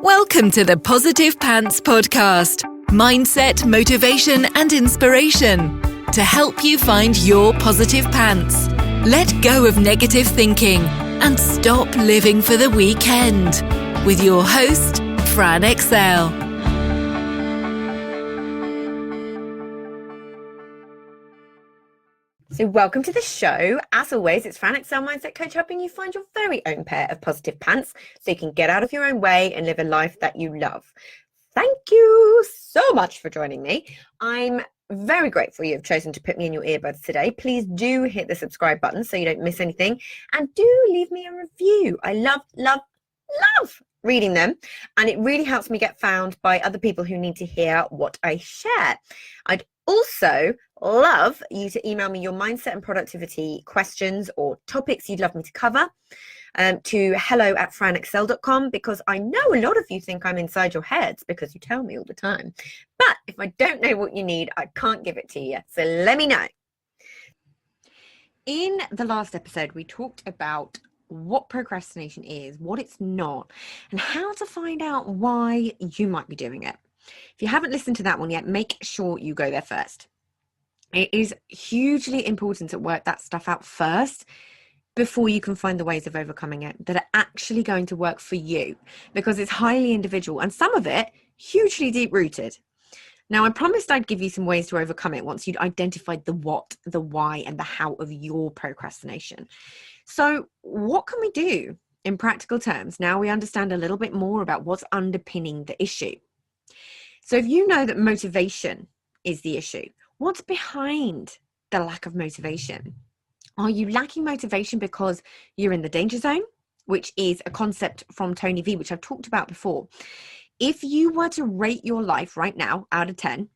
Welcome to the Positive Pants Podcast. Mindset, motivation, and inspiration to help you find your positive pants. Let go of negative thinking and stop living for the weekend. With your host, Fran Excel. So welcome to the show. As always, it's Fran Excel Mindset Coach helping you find your very own pair of positive pants so you can get out of your own way and live a life that you love. Thank you so much for joining me. I'm very grateful you've chosen to put me in your earbuds today. Please do hit the subscribe button so you don't miss anything, and do leave me a review. I love reading them, and it really helps me get found by other people who need to hear what I share. I'd also love you to email me your mindset and productivity questions or topics you'd love me to cover to hello@franexcel.com, because I know a lot of you think I'm inside your heads because you tell me all the time. But if I don't know what you need, I can't give it to you. So let me know. In the last episode, we talked about what procrastination is, what it's not, and how to find out why you might be doing it. If you haven't listened to that one yet, make sure you go there first. It is hugely important to work that stuff out first before you can find the ways of overcoming it that are actually going to work for you, because it's highly individual and some of it hugely deep-rooted. Now, I promised I'd give you some ways to overcome it once you'd identified the what, the why, and the how of your procrastination. So what can we do in practical terms now we understand a little bit more about what's underpinning the issue? So if you know that motivation is the issue, what's behind the lack of motivation? Are you lacking motivation because you're in the danger zone, which is a concept from Tony Vee, which I've talked about before? If you were to rate your life right now out of 10,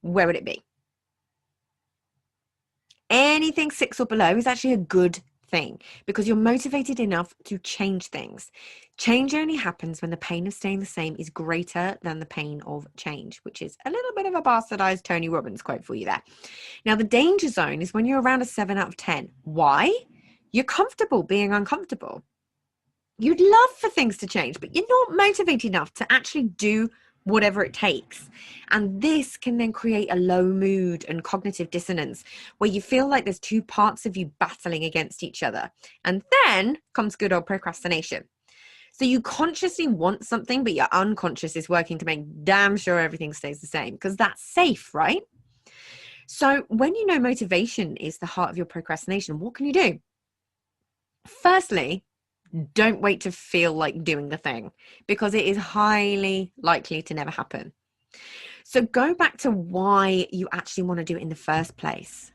where would it be? Anything 6 or below is actually a good thing because you're motivated enough to change things. Change only happens when the pain of staying the same is greater than the pain of change, which is a little bit of a bastardized Tony Robbins quote for you there. Now, the danger zone is when you're around a 7 out of 10. Why? You're comfortable being uncomfortable. You'd love for things to change, but you're not motivated enough to actually do whatever it takes. And this can then create a low mood and cognitive dissonance where you feel like there's two parts of you battling against each other. And then comes good old procrastination. So you consciously want something, but your unconscious is working to make damn sure everything stays the same because that's safe, right? So when you know motivation is the heart of your procrastination, what can you do? Firstly, don't wait to feel like doing the thing because it is highly likely to never happen. So go back to why you actually want to do it in the first place.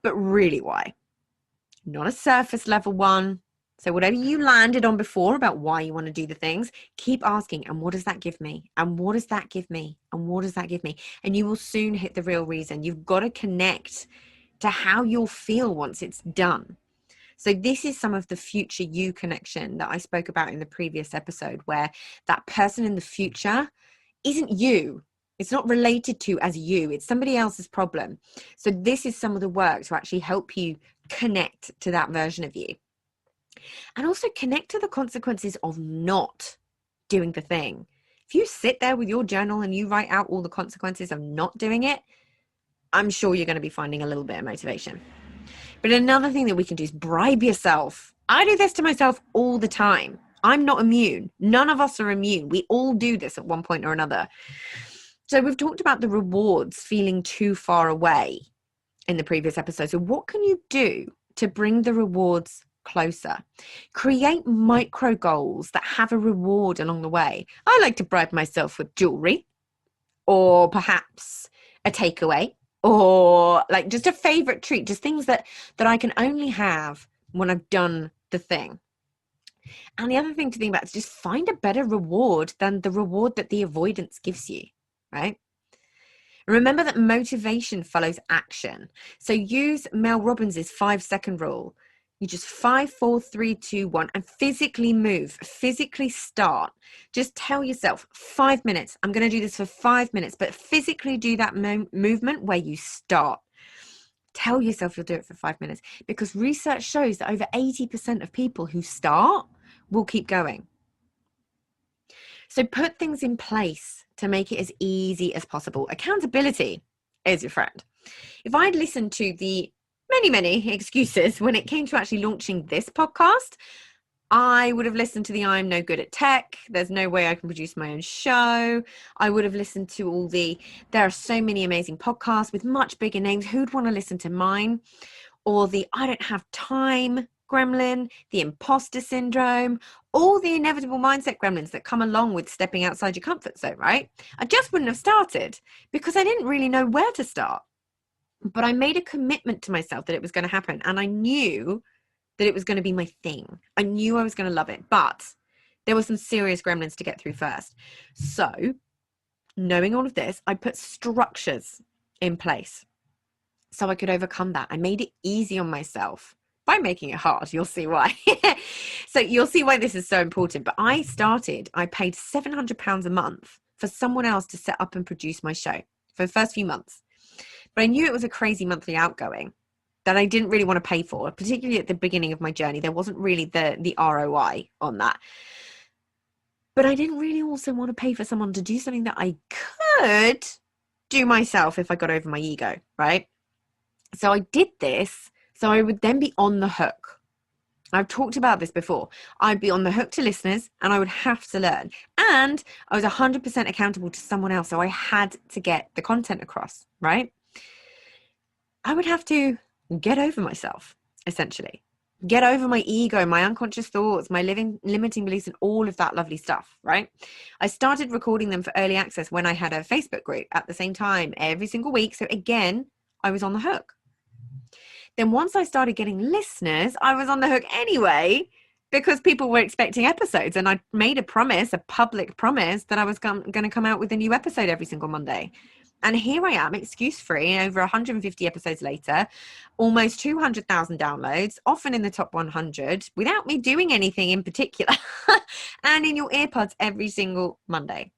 But really why? Not a surface level one. So whatever you landed on before about why you want to do the things, keep asking, and what does that give me? And what does that give me? And what does that give me? And you will soon hit the real reason. You've got to connect to how you'll feel once it's done. So this is some of the future you connection that I spoke about in the previous episode, where that person in the future isn't you. It's not related to as you. It's somebody else's problem. So this is some of the work to actually help you connect to that version of you. And also connect to the consequences of not doing the thing. If you sit there with your journal and you write out all the consequences of not doing it, I'm sure you're going to be finding a little bit of motivation. But another thing that we can do is bribe yourself. I do this to myself all the time. I'm not immune. None of us are immune. We all do this at one point or another. So we've talked about the rewards feeling too far away in the previous episode. So what can you do to bring the rewards closer? Create micro goals that have a reward along the way. I like to bribe myself with jewelry, or perhaps a takeaway, or like just a favorite treat, just things that I can only have when I've done the thing. And the other thing to think about is just find a better reward than the reward that the avoidance gives you, right? Remember that motivation follows action. So use Mel Robbins' 5-second rule. You just 5, 4, 3, 2, 1 and physically move, physically start. Just tell yourself 5 minutes. I'm going to do this for 5 minutes, but physically do that movement where you start. Tell yourself you'll do it for 5 minutes, because research shows that over 80% of people who start will keep going. So put things in place to make it as easy as possible. Accountability is your friend. If I'd listened to the many excuses when it came to actually launching this podcast, I would have listened to the I'm no good at tech, there's no way I can produce my own show. I would have listened to there are so many amazing podcasts with much bigger names. Who'd want to listen to mine? Or the I don't have time gremlin, the imposter syndrome, all the inevitable mindset gremlins that come along with stepping outside your comfort zone, right? I just wouldn't have started because I didn't really know where to start. But I made a commitment to myself that it was going to happen. And I knew that it was going to be my thing. I knew I was going to love it. But there were some serious gremlins to get through first. So knowing all of this, I put structures in place so I could overcome that. I made it easy on myself by making it hard. You'll see why. So you'll see why this is so important. But I paid £700 a month for someone else to set up and produce my show for the first few months. But I knew it was a crazy monthly outgoing that I didn't really want to pay for, particularly at the beginning of my journey. There wasn't really the ROI on that. But I didn't really also want to pay for someone to do something that I could do myself if I got over my ego, right? So I did this so I would then be on the hook. I've talked about this before. I'd be on the hook to listeners and I would have to learn. And I was 100% accountable to someone else. So I had to get the content across, right? I would have to get over myself, essentially. Get over my ego, my unconscious thoughts, my limiting beliefs, and all of that lovely stuff, right? I started recording them for early access when I had a Facebook group at the same time every single week. So again, I was on the hook. Then once I started getting listeners, I was on the hook anyway, because people were expecting episodes. And I made a public promise, that I was going to come out with a new episode every single Monday. And here I am, excuse-free, over 150 episodes later, almost 200,000 downloads, often in the top 100, without me doing anything in particular, and in your earpods every single Monday.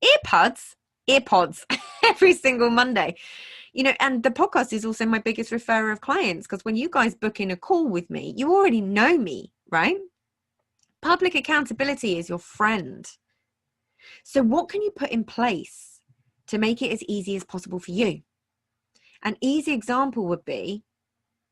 Earpods, every single Monday. And the podcast is also my biggest referrer of clients, because when you guys book in a call with me, you already know me, right? Public accountability is your friend. So what can you put in place to make it as easy as possible for you? An easy example would be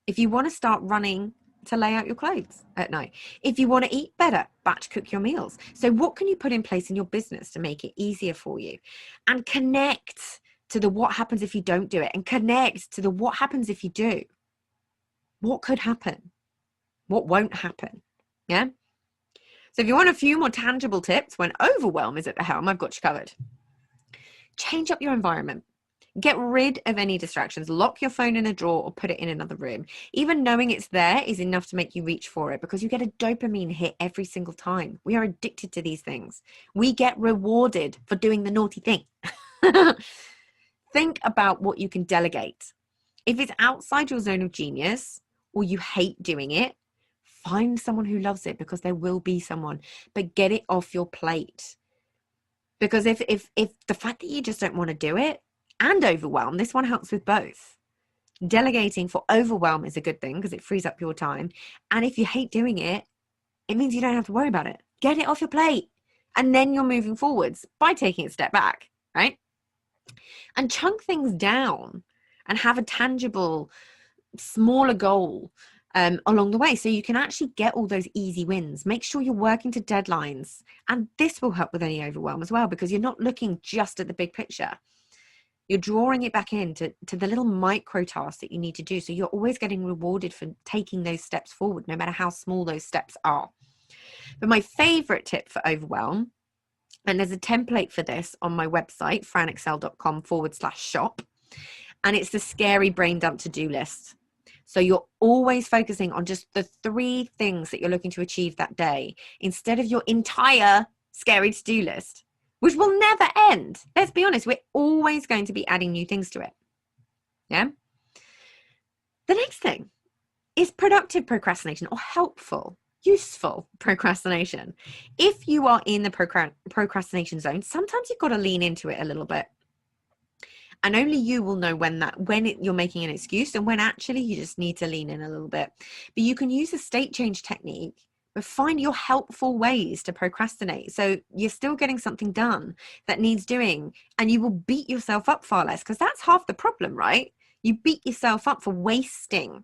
if you want to start running to lay out your clothes at night. If you want to eat better, batch cook your meals. So what can you put in place in your business to make it easier for you? And connect to the what happens if you don't do it, and connect to the what happens if you do. What could happen? What won't happen? Yeah. So if you want a few more tangible tips when overwhelm is at the helm, I've got you covered. Change up your environment. Get rid of any distractions. Lock your phone in a drawer or put it in another room. Even knowing it's there is enough to make you reach for it, because you get a dopamine hit every single time. We are addicted to these things. We get rewarded for doing the naughty thing. Think about what you can delegate. If it's outside your zone of genius or you hate doing it, find someone who loves it, because there will be someone, but get it off your plate. Because if the fact that you just don't want to do it and overwhelm, this one helps with both. Delegating for overwhelm is a good thing because it frees up your time. And if you hate doing it, it means you don't have to worry about it. Get it off your plate. And then you're moving forwards by taking a step back, right? And chunk things down and have a tangible, smaller goal along the way, so you can actually get all those easy wins. Make sure you're working to deadlines, and this will help with any overwhelm as well, because you're not looking just at the big picture. You're drawing it back into the little micro tasks that you need to do, so you're always getting rewarded for taking those steps forward, no matter how small those steps are. But my favorite tip for overwhelm, and there's a template for this on my website, franexcel.com/shop, and it's the scary brain dump to-do list. So you're always focusing on just the 3 things that you're looking to achieve that day, instead of your entire scary to-do list, which will never end. Let's be honest, we're always going to be adding new things to it. Yeah. The next thing is productive procrastination, or helpful, useful procrastination. If you are in the procrastination zone, sometimes you've got to lean into it a little bit. And only you will know you're making an excuse and when actually you just need to lean in a little bit. But you can use a state change technique but find your helpful ways to procrastinate. So you're still getting something done that needs doing, and you will beat yourself up far less, because that's half the problem, right? You beat yourself up for wasting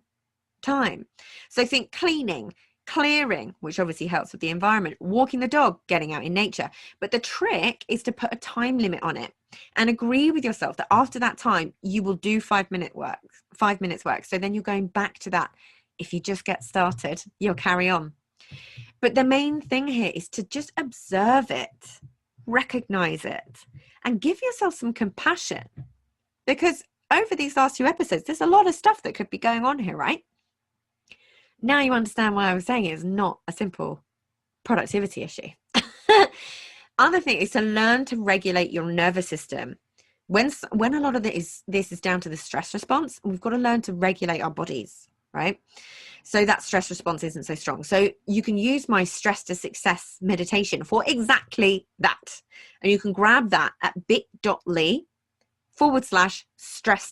time. So think cleaning, clearing, which obviously helps with the environment, walking the dog, getting out in nature. But the trick is to put a time limit on it and agree with yourself that after that time, you will do 5 minutes work. So then you're going back to that. If you just get started, you'll carry on. But the main thing here is to just observe it, recognize it, and give yourself some compassion. Because over these last 2 episodes, there's a lot of stuff that could be going on here, right? Now you understand why I was saying it's not a simple productivity issue. Other thing is to learn to regulate your nervous system. When a lot of this is down to the stress response, we've got to learn to regulate our bodies, right? So that stress response isn't so strong. So you can use my stress to success meditation for exactly that. And you can grab that at bit.ly/stress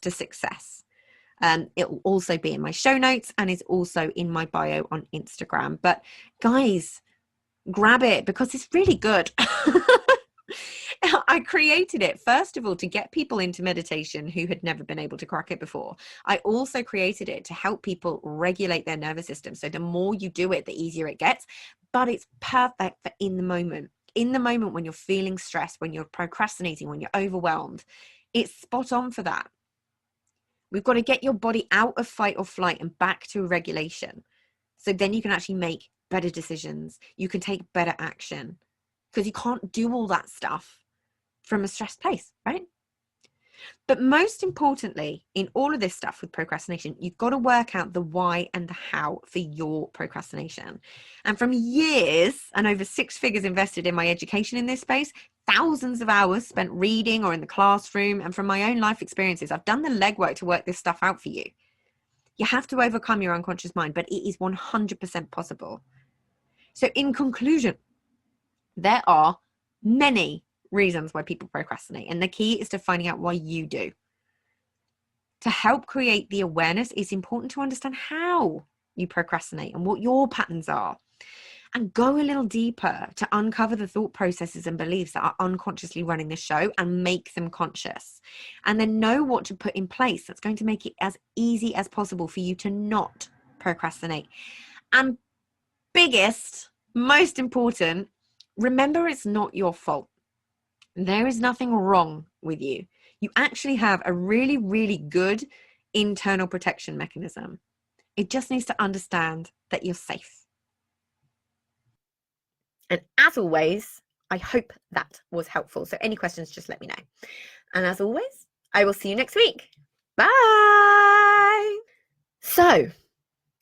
to success. It will also be in my show notes and is also in my bio on Instagram. But guys, grab it because it's really good. I created it, first of all, to get people into meditation who had never been able to crack it before. I also created it to help people regulate their nervous system. So the more you do it, the easier it gets. But it's perfect for in the moment. In the moment when you're feeling stressed, when you're procrastinating, when you're overwhelmed, it's spot on for that. We've got to get your body out of fight or flight and back to regulation. So then you can actually make better decisions. You can take better action, because you can't do all that stuff from a stressed place, right? But most importantly, in all of this stuff with procrastination, you've got to work out the why and the how for your procrastination. And from years and over 6 figures invested in my education in this space, thousands of hours spent reading or in the classroom, and from my own life experiences, I've done the legwork to work this stuff out for you. You have to overcome your unconscious mind, but it is 100% possible. So in conclusion, there are many reasons why people procrastinate, and the key is to finding out why you do. To help create the awareness, it's important to understand how you procrastinate and what your patterns are, and go a little deeper to uncover the thought processes and beliefs that are unconsciously running the show and make them conscious, and then know what to put in place that's going to make it as easy as possible for you to not procrastinate. And biggest, most important, remember, it's not your fault. There is nothing wrong with you. You actually have a really, really good internal protection mechanism. It just needs to understand that you're safe. And as always, I hope that was helpful. So any questions, just let me know. And as always, I will see you next week. Bye. So,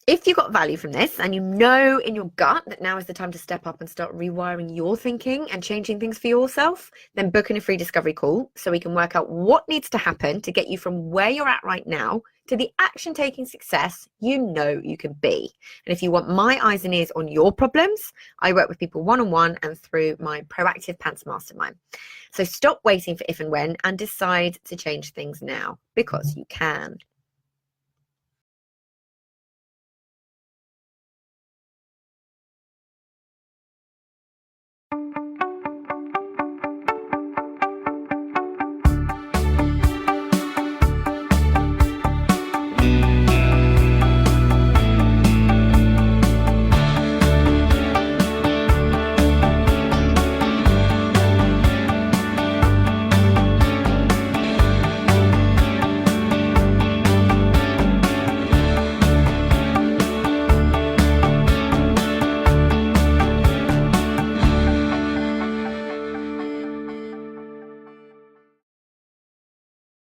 if you got value from this and you know in your gut that now is the time to step up and start rewiring your thinking and changing things for yourself, then book in a free discovery call so we can work out what needs to happen to get you from where you're at right now to the action-taking success you know you can be. And if you want my eyes and ears on your problems, I work with people one-on-one and through my Proactive Pants Mastermind. So stop waiting for if and when and decide to change things now, because you can.